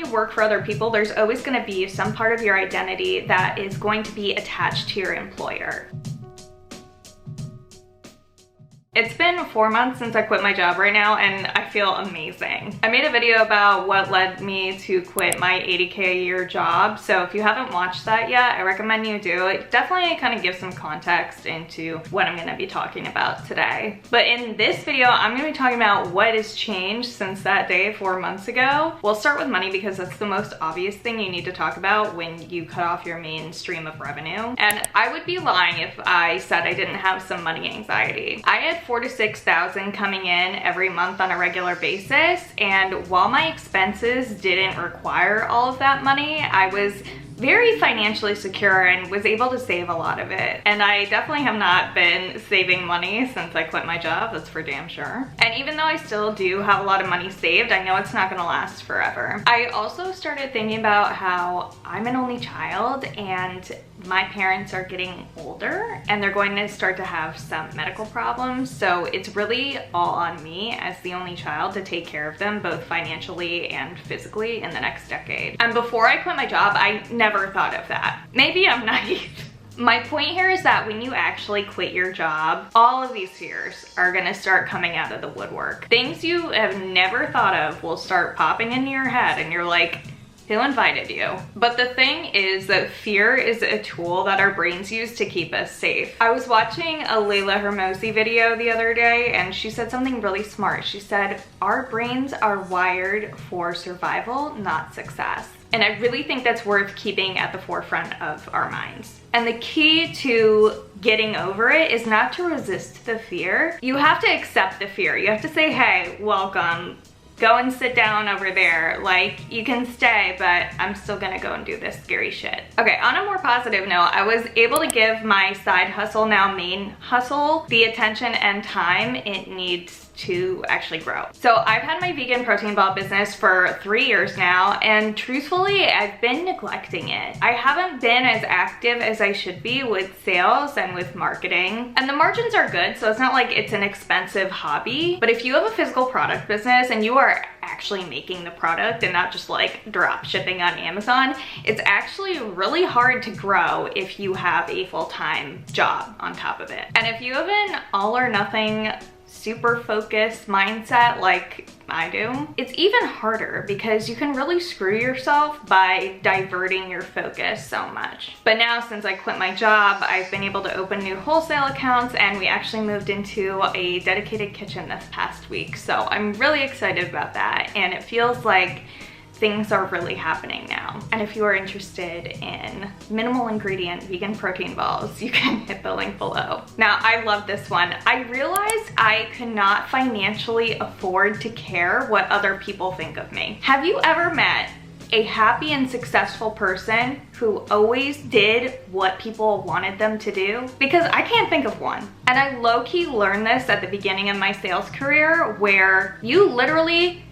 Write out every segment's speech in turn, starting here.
you work for other people, there's always going to be some part of your identity that is going to be attached to your employer. It's been 4 months since I quit my job right now, and I feel amazing. I made a video about what led me to quit my $80K a year job, so if you haven't watched that yet, I recommend you do. It definitely kind of gives some context into what I'm gonna be talking about today. But in this video, I'm gonna be talking about what has changed since that day 4 months ago. We'll start with money because that's the most obvious thing you need to talk about when you cut off your main stream of revenue. And I would be lying if I said I didn't have some money anxiety. I had $4,000 to $6,000 coming in every month on a regular basis, and while my expenses didn't require all of that money, I was very financially secure and was able to save a lot of it. And I definitely have not been saving money since I quit my job, that's for damn sure. And even though I still do have a lot of money saved, I know it's not gonna last forever. I also started thinking about how I'm an only child and my parents are getting older and they're going to start to have some medical problems. So it's really all on me as the only child to take care of them, both financially and physically, in the next decade. And before I quit my job, I never thought of that. Maybe I'm naive. My point here is that when you actually quit your job, all of these fears are gonna start coming out of the woodwork. Things you have never thought of will start popping into your head and you're like, who invited you? But the thing is that fear is a tool that our brains use to keep us safe. I was watching a Layla Hermosi video the other day and she said something really smart. She said, our brains are wired for survival, not success. And I really think that's worth keeping at the forefront of our minds. And the key to getting over it is not to resist the fear. You have to accept the fear. You have to say, hey, welcome. Go and sit down over there. Like, you can stay, but I'm still gonna go and do this scary shit. Okay, on a more positive note, I was able to give my side hustle, now main hustle, the attention and time it needs to actually grow. So I've had my vegan protein ball business for 3 years now, and truthfully, I've been neglecting it. I haven't been as active as I should be with sales and with marketing. And the margins are good, so it's not like it's an expensive hobby. But if you have a physical product business and you are actually making the product and not just like drop shipping on Amazon, it's actually really hard to grow if you have a full-time job on top of it. And if you have an all or nothing super focused mindset like I do, it's even harder because you can really screw yourself by diverting your focus so much. But now, since I quit my job, I've been able to open new wholesale accounts, and we actually moved into a dedicated kitchen this past week. So I'm really excited about that, and it feels like things are really happening now. And if you are interested in minimal ingredient vegan protein balls, you can hit the link below. Now, I love this one. I realized I could not financially afford to care what other people think of me. Have you ever met a happy and successful person who always did what people wanted them to do? Because I can't think of one. And I low-key learned this at the beginning of my sales career, where you literally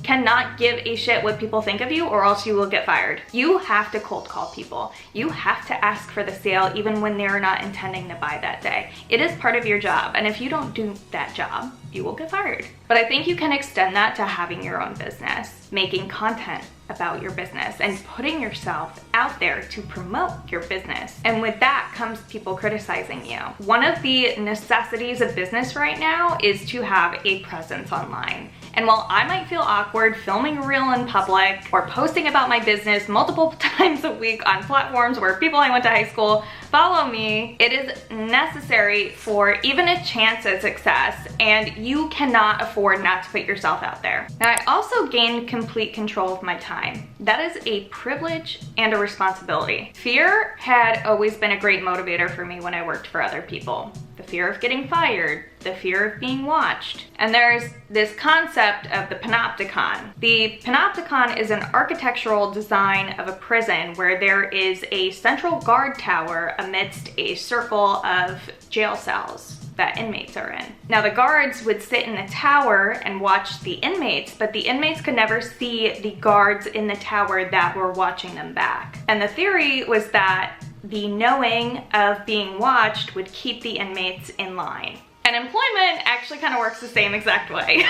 cannot give a shit what people think of you or else you will get fired. You have to cold call people. You have to ask for the sale even when they're not intending to buy that day. It is part of your job, and if you don't do that job, you will get fired. But I think you can extend that to having your own business, making content about your business and putting yourself out there to promote your business. And with that comes people criticizing you. One of the necessities of business right now is to have a presence online. And while I might feel awkward filming a reel in public or posting about my business multiple times a week on platforms where people I went to high school follow me, it is necessary for even a chance at success, and you cannot afford not to put yourself out there. Now, I also gained complete control of my time. That is a privilege and a responsibility. Fear had always been a great motivator for me when I worked for other people. The fear of getting fired, the fear of being watched. And there's this concept of the panopticon. The panopticon is an architectural design of a prison where there is a central guard tower amidst a circle of jail cells that inmates are in. Now, the guards would sit in the tower and watch the inmates, but the inmates could never see the guards in the tower that were watching them back. And the theory was that the knowing of being watched would keep the inmates in line. And employment actually kind of works the same exact way.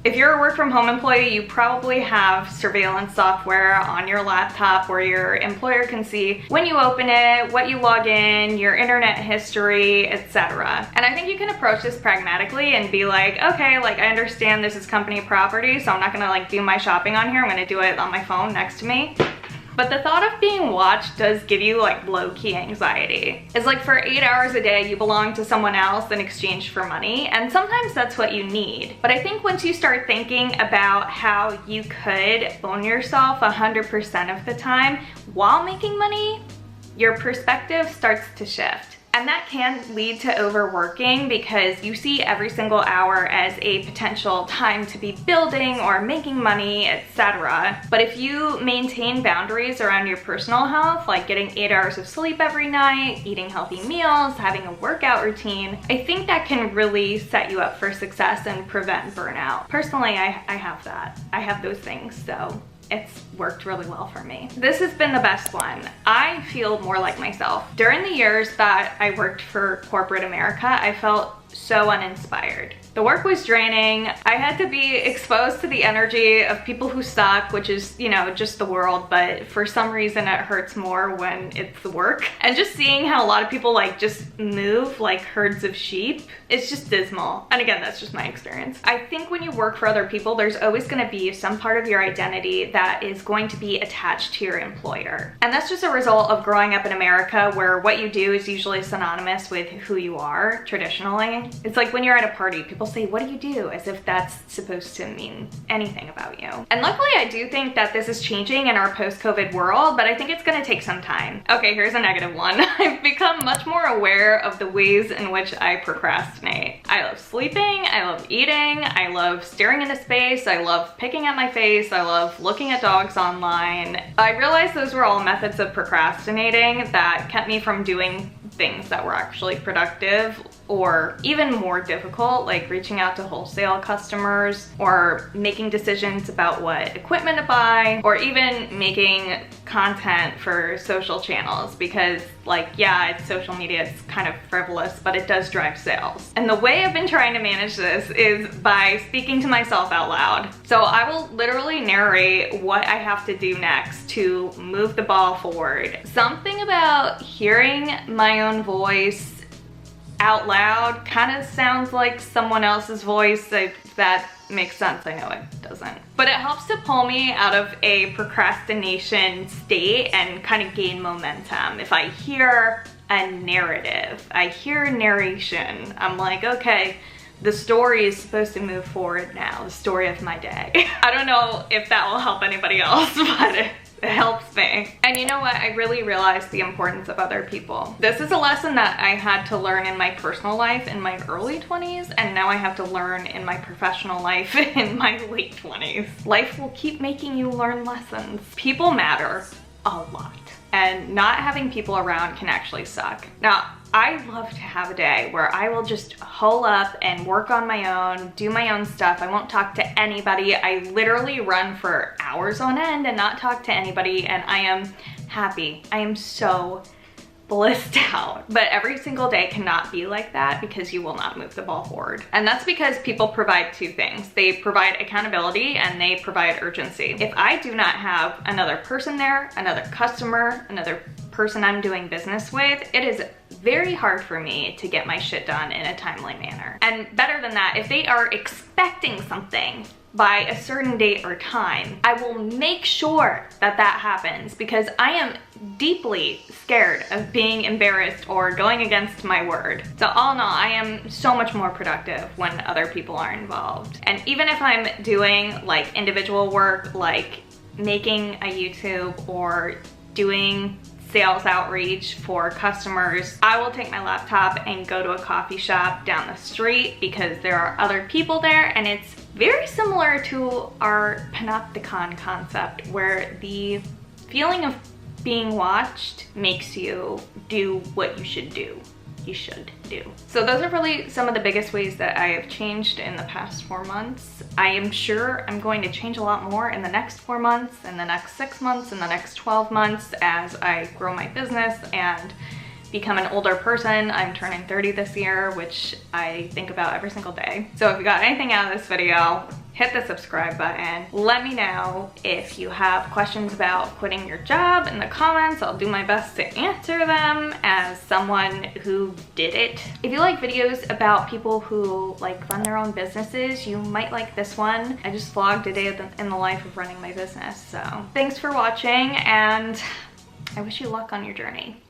If you're a work from home employee, you probably have surveillance software on your laptop where your employer can see when you open it, what you log in, your internet history, etc. And I think you can approach this pragmatically and be like, okay, like I understand this is company property, so I'm not gonna like do my shopping on here. I'm gonna do it on my phone next to me. But the thought of being watched does give you like low-key anxiety. It's like for 8 hours a day, you belong to someone else in exchange for money, and sometimes that's what you need. But I think once you start thinking about how you could own yourself 100% of the time while making money, your perspective starts to shift. And that can lead to overworking because you see every single hour as a potential time to be building or making money, etc. But if you maintain boundaries around your personal health, like getting 8 hours of sleep every night, eating healthy meals, having a workout routine, I think that can really set you up for success and prevent burnout. Personally, I have that. I have those things, so it's worked really well for me. This has been the best one. I feel more like myself. During the years that I worked for corporate America, I felt so uninspired. The work was draining. I had to be exposed to the energy of people who suck, which is, you know, just the world, but for some reason it hurts more when it's the work. And just seeing how a lot of people like just move like herds of sheep, it's just dismal. And again, that's just my experience. I think when you work for other people, there's always gonna be some part of your identity that is going to be attached to your employer. And that's just a result of growing up in America where what you do is usually synonymous with who you are traditionally. It's like when you're at a party, people say, what do you do? As if that's supposed to mean anything about you. And luckily I do think that this is changing in our post-COVID world, but I think it's gonna take some time. Okay, here's a negative one. I've become much more aware of the ways in which I procrastinate. I love sleeping, I love eating, I love staring into space, I love picking at my face, I love looking at dogs online. I realized those were all methods of procrastinating that kept me from doing things that were actually productive or even more difficult, like reaching out to wholesale customers or making decisions about what equipment to buy or even making content for social channels because like, yeah, it's social media, it's kind of frivolous, but it does drive sales. And the way I've been trying to manage this is by speaking to myself out loud. So I will literally narrate what I have to do next to move the ball forward. Something about hearing my own voice out loud kind of sounds like someone else's voice. That makes sense. I know it doesn't. But it helps to pull me out of a procrastination state and kind of gain momentum. If I hear a narrative, I hear narration, I'm like, okay, the story is supposed to move forward now, the story of my day. I don't know if that will help anybody else, but it helps me. And you know what? I really realized the importance of other people. This is a lesson that I had to learn in my personal life in my early 20s, and now I have to learn in my professional life in my late 20s. Life will keep making you learn lessons. People matter a lot, and not having people around can actually suck. Now, I love to have a day where I will just hole up and work on my own, do my own stuff. I won't talk to anybody. I literally run for hours on end and not talk to anybody, and I am happy. I am so blissed out. But every single day cannot be like that because you will not move the ball forward. And that's because people provide two things. They provide accountability and they provide urgency. If I do not have another person there, another customer, another person I'm doing business with, it is very hard for me to get my shit done in a timely manner. And better than that, if they are expecting something by a certain date or time, I will make sure that that happens because I am deeply scared of being embarrassed or going against my word. So all in all, I am so much more productive when other people are involved. And even if I'm doing like individual work, like making a YouTube or doing sales outreach for customers, I will take my laptop and go to a coffee shop down the street because there are other people there, and it's very similar to our panopticon concept where the feeling of being watched makes you do what you should do. So those are really some of the biggest ways that I have changed in the past 4 months. I am sure I'm going to change a lot more in the next 4 months, in the next 6 months, in the next 12 months as I grow my business and become an older person. I'm turning 30 this year, which I think about every single day. So if you got anything out of this video, hit the subscribe button. Let me know if you have questions about quitting your job in the comments. I'll do my best to answer them as someone who did it. If you like videos about people who like run their own businesses, you might like this one. I just vlogged a day in the life of running my business. So thanks for watching, and I wish you luck on your journey.